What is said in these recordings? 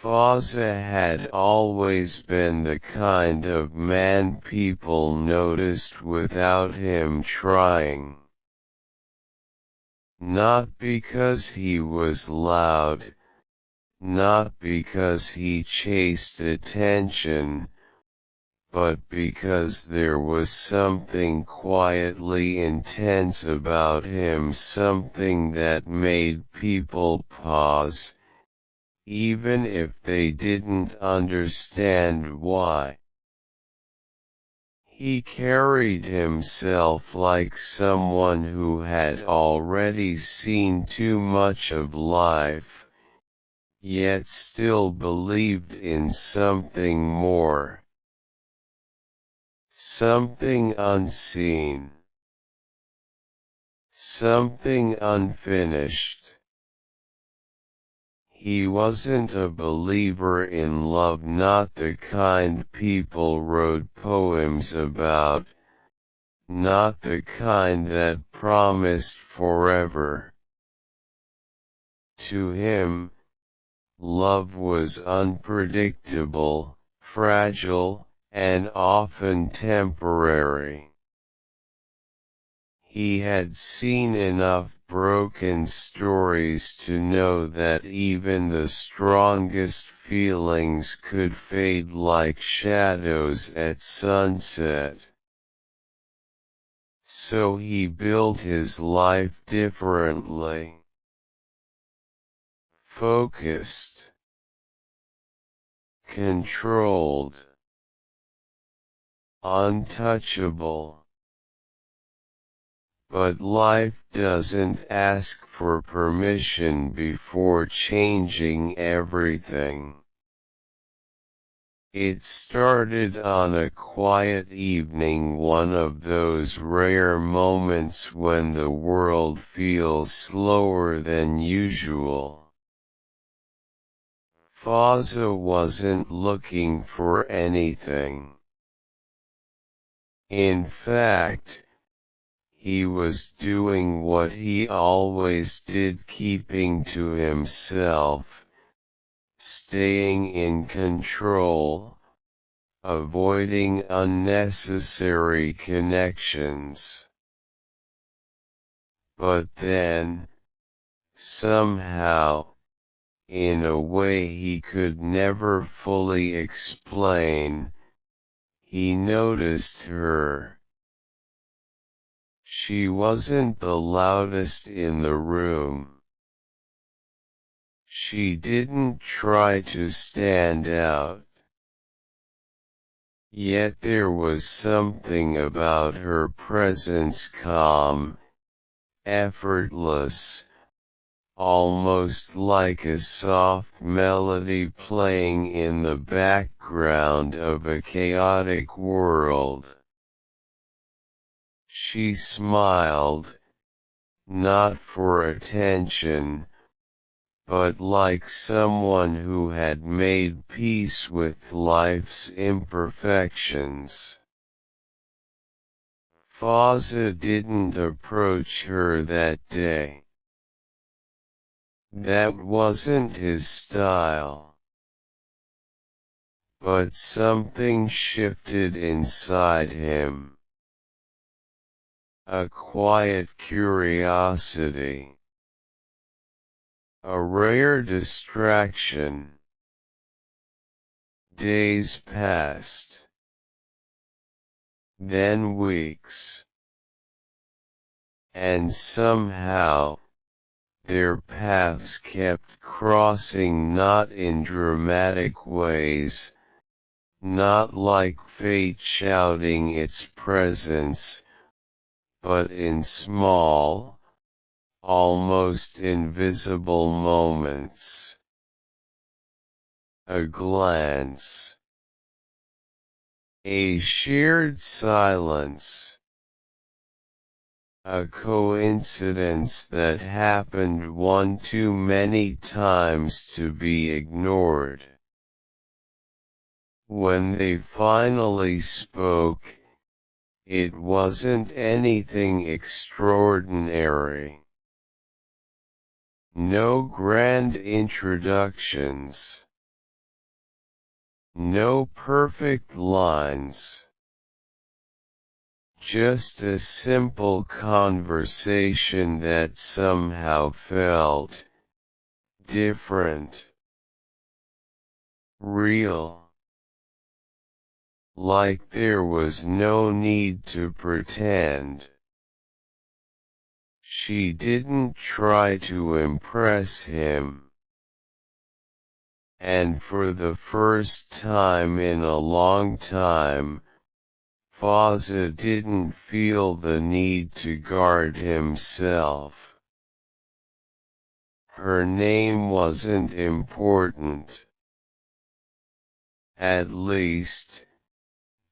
Fazza had always been the kind of man people noticed without him trying. Not because he was loud, not because he chased attention, but because there was something quietly intense about him, something that made people pause, even if they didn't understand why. He carried himself like someone who had already seen too much of life, yet still believed in something more. Something unseen. Something unfinished. He wasn't a believer in love, not the kind people wrote poems about, not the kind that promised forever. To him, love was unpredictable, fragile, and often temporary. He had seen enough broken stories to know that even the strongest feelings could fade like shadows at sunset. So he built his life differently. Focused. Controlled. Untouchable. But life doesn't ask for permission before changing everything. It started on a quiet evening, one of those rare moments when the world feels slower than usual. Fazza wasn't looking for anything. In fact, he was doing what he always did, keeping to himself, staying in control, avoiding unnecessary connections. But then, somehow, in a way he could never fully explain, he noticed her. She wasn't the loudest in the room. She didn't try to stand out. Yet there was something about her presence, calm, effortless, almost like a soft melody playing in the background of a chaotic world. She smiled, not for attention, but like someone who had made peace with life's imperfections. Fazza didn't approach her that day. That wasn't his style. But something shifted inside him. A quiet curiosity. A rare distraction. Days passed. Then weeks. And somehow, their paths kept crossing, not in dramatic ways, not like fate shouting its presence, but in small, almost invisible moments. A glance. A shared silence. A coincidence that happened one too many times to be ignored. When they finally spoke, it wasn't anything extraordinary. No grand introductions. No perfect lines. Just a simple conversation that somehow felt different, real. Like there was no need to pretend. She didn't try to impress him. And for the first time in a long time, Fazza didn't feel the need to guard himself. Her name wasn't important. At least,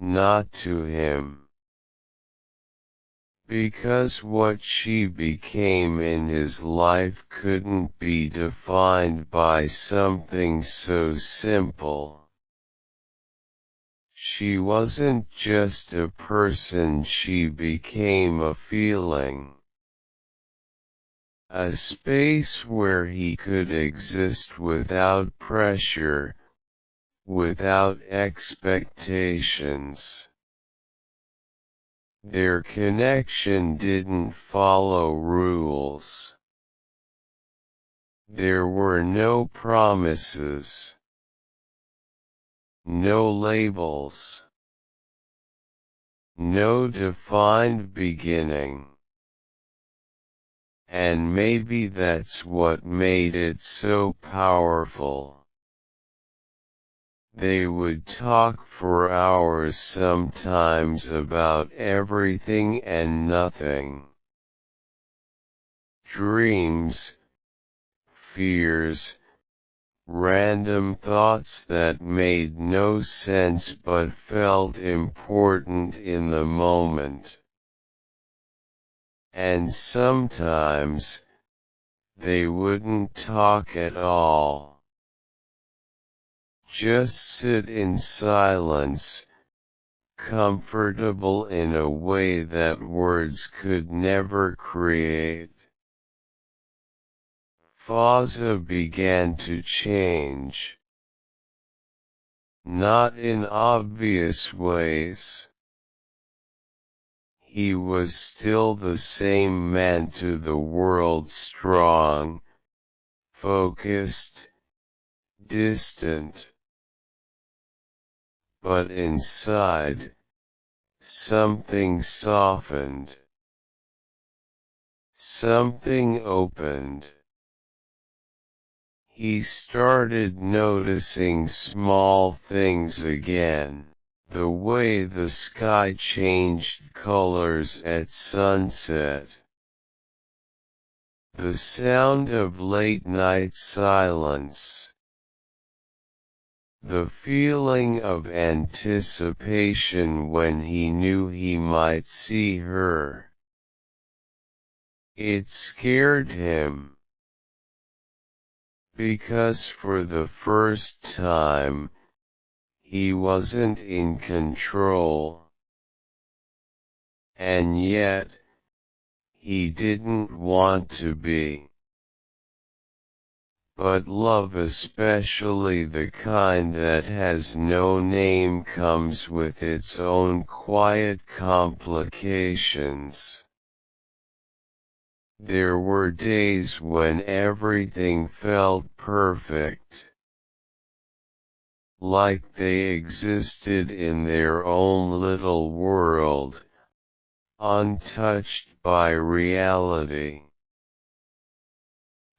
not to him. Because what she became in his life couldn't be defined by something so simple. She wasn't just a person, she became a feeling. A space where he could exist without pressure, without expectations. Their connection didn't follow rules. There were no promises. No labels. No defined beginning. And maybe that's what made it so powerful. They would talk for hours sometimes about everything and nothing. Dreams, fears, random thoughts that made no sense but felt important in the moment. And sometimes, they wouldn't talk at all. Just sit in silence, comfortable in a way that words could never create. Fazza began to change. Not in obvious ways. He was still the same man to the world, strong, focused, distant. But inside, something softened. Something opened. He started noticing small things again. The way the sky changed colors at sunset. The sound of late-night silence. The feeling of anticipation when he knew he might see her. It scared him. Because for the first time, he wasn't in control. And yet, he didn't want to be. But love, especially the kind that has no name, comes with its own quiet complications. There were days when everything felt perfect. Like they existed in their own little world, untouched by reality.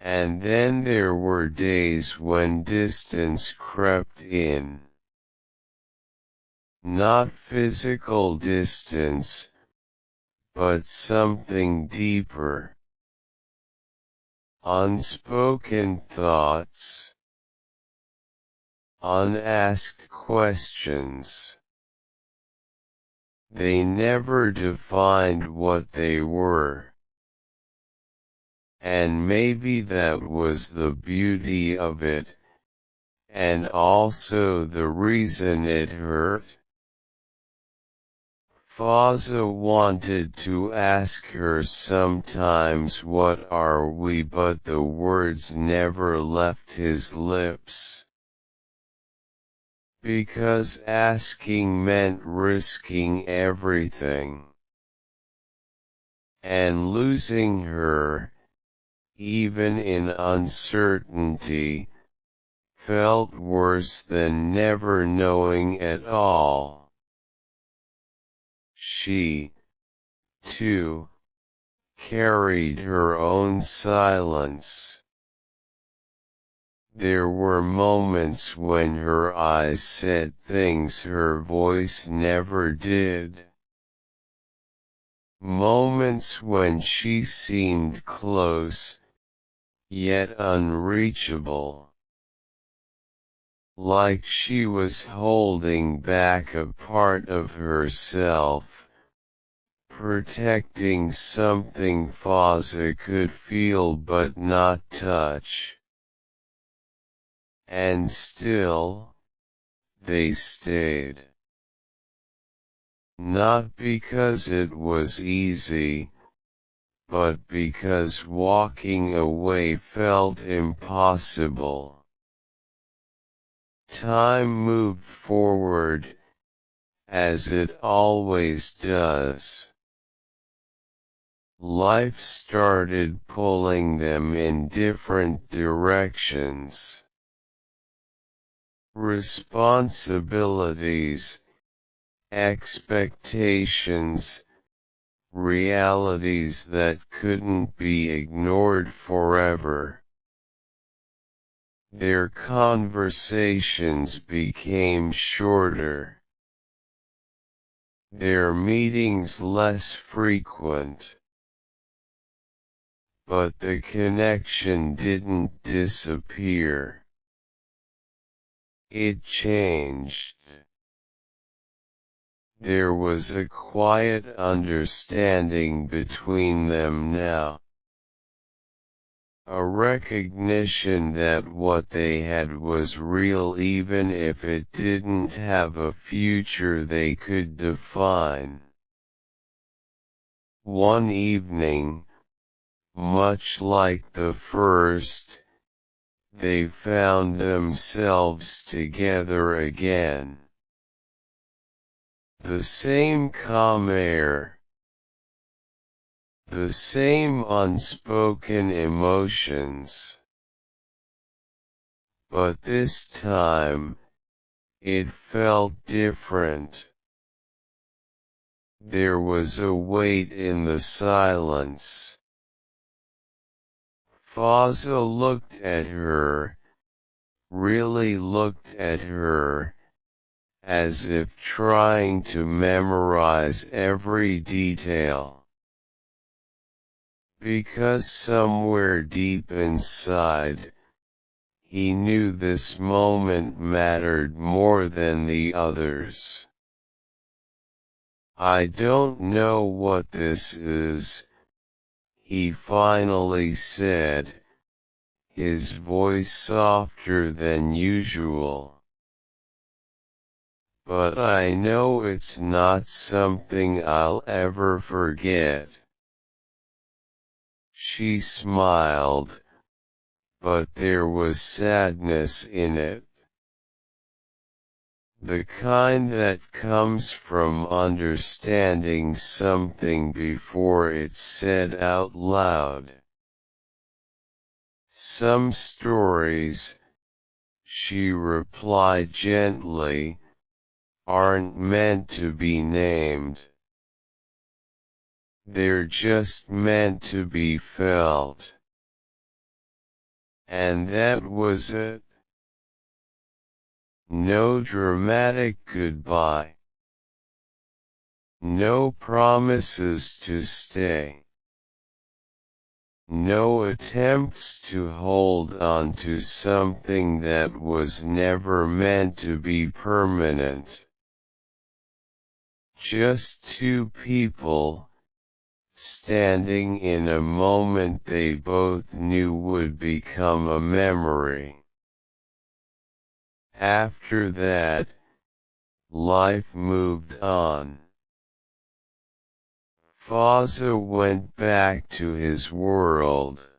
And then there were days when distance crept in. Not physical distance, but something deeper. Unspoken thoughts. Unasked questions. They never defined what they were. And maybe that was the beauty of it, and also the reason it hurt. Fazza wanted to ask her sometimes, "What are we?" but the words never left his lips. because asking meant risking everything. And losing her, even in uncertainty, felt worse than never knowing at all. She, too, carried her own silence. There were moments when her eyes said things her voice never did. Moments when she seemed close, yet unreachable. Like she was holding back a part of herself, protecting something Fazza could feel but not touch. And still, they stayed. Not because it was easy, but because walking away felt impossible. Time moved forward, as it always does. Life started pulling them in different directions. Responsibilities, expectations, realities that couldn't be ignored forever. Their conversations became shorter. Their meetings less frequent. But the connection didn't disappear. It changed. There was a quiet understanding between them now. A recognition that what they had was real even if it didn't have a future they could define. One evening, much like the first, they found themselves together again. The same calm air, the same unspoken emotions. But this time, it felt different. There was a weight in the silence. Fazza looked at her, really looked at her, as if trying to memorize every detail. Because somewhere deep inside, he knew this moment mattered more than the others. "I don't know what this is," he finally said, his voice softer than usual. "But I know it's not something I'll ever forget." She smiled, but there was sadness in it. The kind that comes from understanding something before it's said out loud. "Some stories," she replied gently, "aren't meant to be named. They're just meant to be felt." And that was it. No dramatic goodbye. No promises to stay. No attempts to hold on to something that was never meant to be permanent. Just two people, standing in a moment they both knew would become a memory. After that, life moved on. Fazza went back to his world.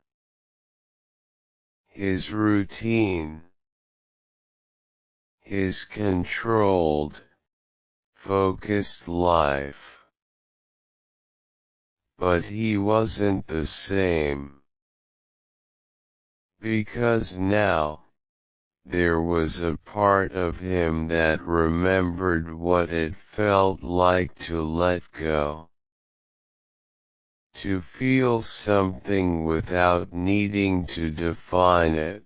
His routine. his controlled, focused life. But he wasn't the same. Because now, there was a part of him that remembered what it felt like to let go. To feel something without needing to define it.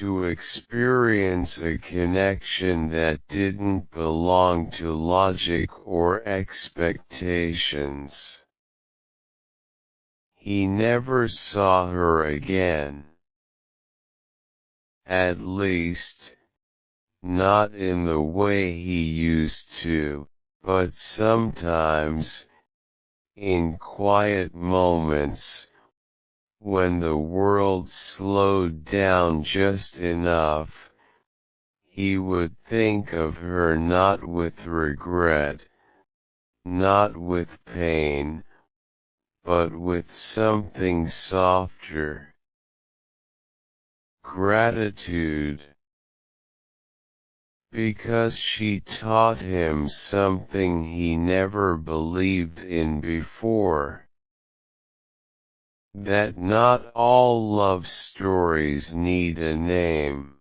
To experience a connection that didn't belong to logic or expectations. He never saw her again. At least, not in the way he used to, but sometimes, in quiet moments, when the world slowed down just enough, he would think of her not with regret, not with pain, but with something softer. Gratitude. Because she taught him something he never believed in before. That not all love stories need a name.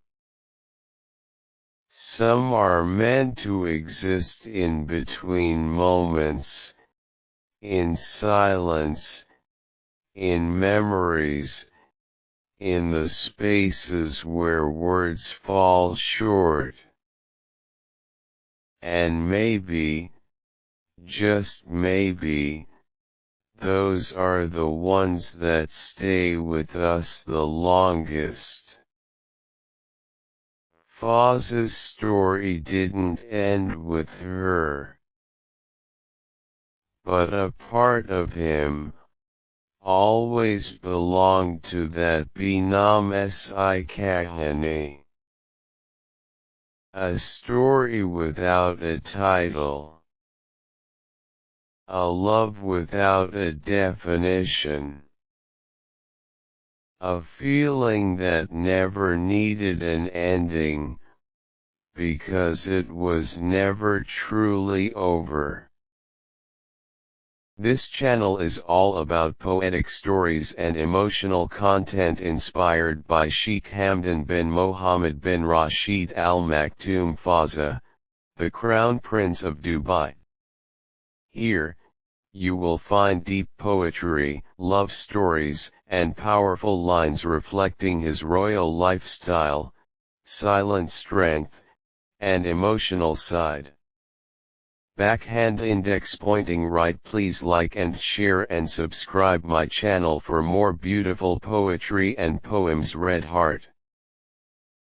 Some are meant to exist in between moments, in silence, in memories, in the spaces where words fall short. And maybe, just maybe, those are the ones that stay with us the longest. Fazza's story didn't end with her. But a part of him always belonged to that Nameless kahani. A story without a title. A love without a definition. A feeling that never needed an ending, because it was never truly over. This channel is all about poetic stories and emotional content inspired by Sheikh Hamdan bin Mohammed bin Rashid Al Maktoum Fazza, the Crown Prince of Dubai. Here, you will find deep poetry, love stories, and powerful lines reflecting his royal lifestyle, silent strength, and emotional side. Backhand index pointing right. Please like and share and subscribe my channel for more beautiful poetry and poems. Red heart.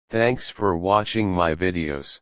Thanks for watching my videos.